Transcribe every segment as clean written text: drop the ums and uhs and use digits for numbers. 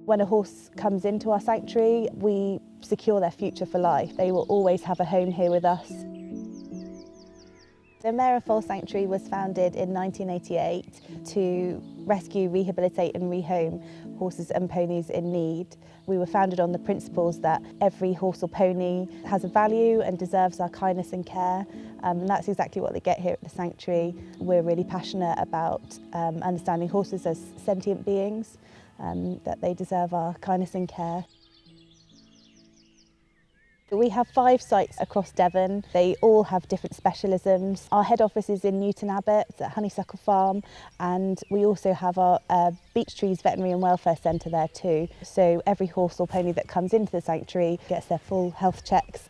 When a horse comes into our sanctuary, we secure their future for life. They will always have a home here with us. The Mare and Foal Sanctuary was founded in 1988 to rescue, rehabilitate and rehome horses and ponies in need. We were founded on the principles that every horse or pony has a value and deserves our kindness and care. And that's exactly what they get here at the sanctuary. We're really passionate about understanding horses as sentient beings, that they deserve our kindness and care. We have 5 sites across Devon. They all have different specialisms. Our head office is in Newton Abbot at Honeysuckle Farm, and we also have our Beech Trees Veterinary and Welfare Centre there too. So every horse or pony that comes into the sanctuary gets their full health checks.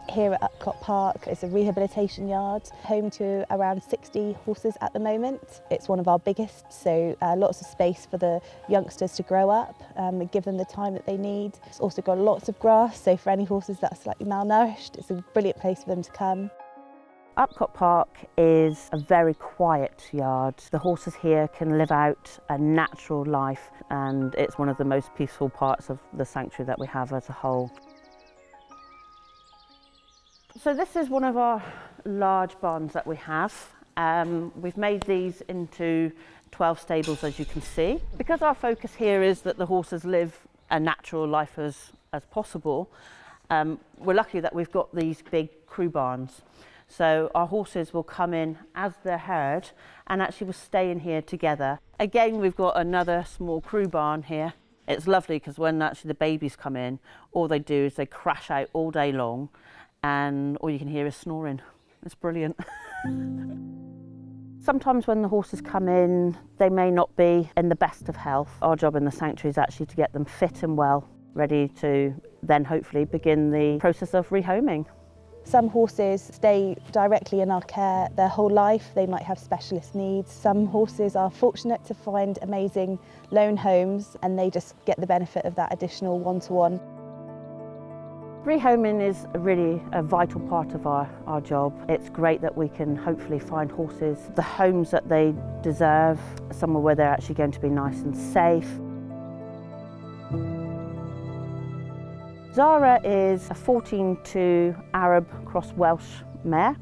Here at Epcot Park is a rehabilitation yard, home to around 60 horses at the moment. It's one of our biggest, so lots of space for the youngsters to grow up and give them the time that they need. It's also got lots of grass, so for any horses that are slightly malnourished, it's a brilliant place for them to come. Epcot Park is a very quiet yard. The horses here can live out a natural life, and it's one of the most peaceful parts of the sanctuary that we have as a whole. So this is one of our large barns that we have. We've made these into 12 stables, as you can see. Because our focus here is that the horses live a natural life as possible, we're lucky that we've got these big crew barns. So our horses will come in as they're herd and actually will stay in here together. Again, we've got another small crew barn here. It's lovely because when actually the babies come in, all they do is they crash out all day long, and all you can hear is snoring. It's brilliant. Sometimes when the horses come in, they may not be in the best of health. Our job in the sanctuary is actually to get them fit and well, ready to then hopefully begin the process of rehoming. Some horses stay directly in our care their whole life. They might have specialist needs. Some horses are fortunate to find amazing lone homes, and they just get the benefit of that additional one-to-one. Rehoming is really a vital part of our job. It's great that we can hopefully find horses the homes that they deserve, somewhere where they're actually going to be nice and safe. Zara is a 14-2 Arab cross Welsh mare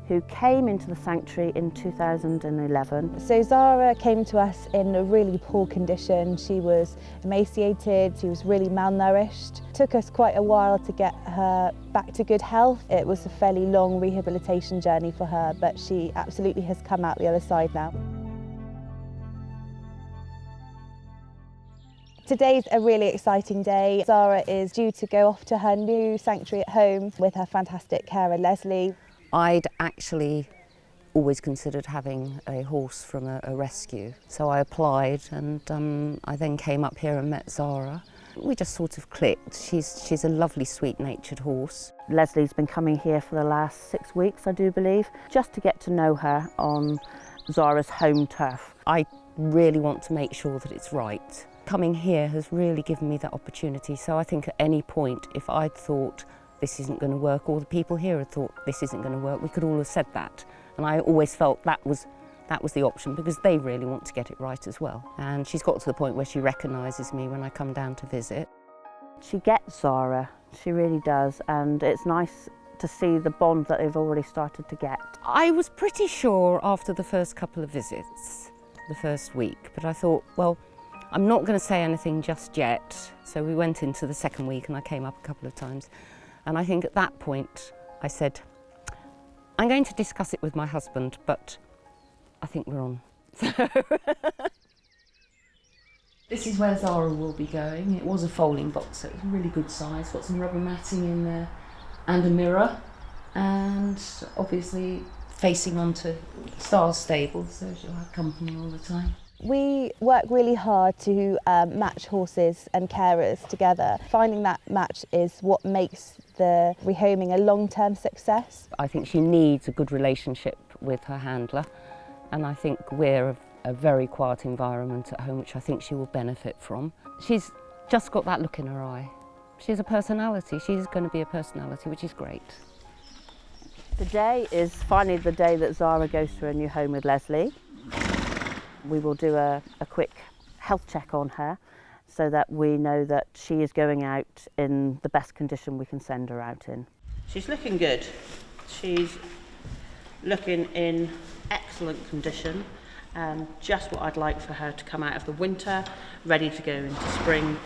who came into the sanctuary in 2011. So Zara came to us in a really poor condition. She was emaciated, she was really malnourished. It took us quite a while to get her back to good health. It was a fairly long rehabilitation journey for her, but she absolutely has come out the other side now. Today's a really exciting day. Zara is due to go off to her new sanctuary at home with her fantastic carer Leslie. I'd actually always considered having a horse from a rescue, so I applied, and I then came up here and met Zara. We just sort of clicked. She's a lovely, sweet-natured horse. Leslie's been coming here for the last 6 weeks, I do believe, just to get to know her on Zara's home turf. I really want to make sure that it's right. Coming here has really given me that opportunity, so I think at any point, if I'd thought this isn't going to work, or the people here had thought this isn't going to work, we could all have said that. And I always felt that was the option, because they really want to get it right as well. And she's got to the point where she recognises me when I come down to visit. She gets Zara, she really does, and it's nice to see the bond that they've already started to get. I was pretty sure after the first couple of visits, the first week, but I thought, well, I'm not going to say anything just yet. So we went into the second week and I came up a couple of times. And I think at that point I said, I'm going to discuss it with my husband, but I think we're on. This is where Zara will be going. It was a foaling box, so it was a really good size. Got some rubber matting in there and a mirror, and obviously facing onto Star's stable, so she'll have company all the time. We work really hard to match horses and carers together. Finding that match is what makes the rehoming a long-term success. I think she needs a good relationship with her handler, and I think we're a very quiet environment at home, which I think she will benefit from. She's just got that look in her eye. She's a personality. She's going to be a personality, which is great. Today is finally the day that Zara goes to her new home with Leslie. We will do a quick health check on her so that we know that she is going out in the best condition we can send her out in. She's looking good. She's looking in excellent condition. Just what I'd like for her to come out of the winter, ready to go into spring.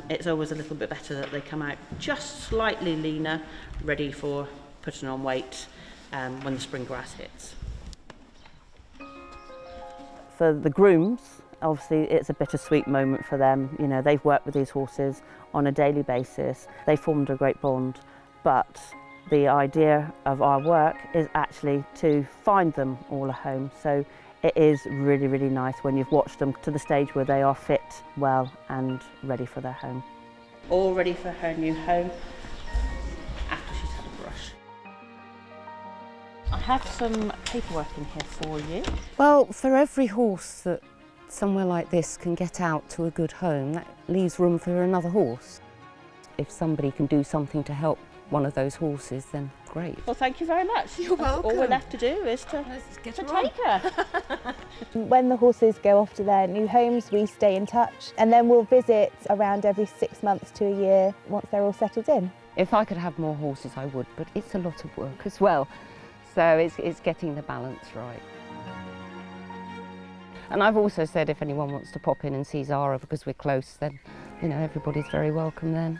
It's always a little bit better that they come out just slightly leaner, ready for putting on weight when the spring grass hits. For the grooms, obviously it's a bittersweet moment for them. You know, they've worked with these horses on a daily basis. They formed a great bond, but the idea of our work is actually to find them all a home. So it is really, really nice when you've watched them to the stage where they are fit, well and ready for their home. All ready for her new home after she's had a brush. I have some paperwork in here for you. Well, for every horse that somewhere like this can get out to a good home, that leaves room for another horse. If somebody can do something to help one of those horses, then great. Well, thank you very much. You're welcome. All we're left to do is to Get take her on. her. When the horses go off to their new homes, we stay in touch, and then we'll visit around every 6 months to a year once they're all settled in. If I could have more horses, I would, but it's a lot of work as well. So it's getting the balance right. And I've also said if anyone wants to pop in and see Zara because we're close, then, you know, everybody's very welcome then.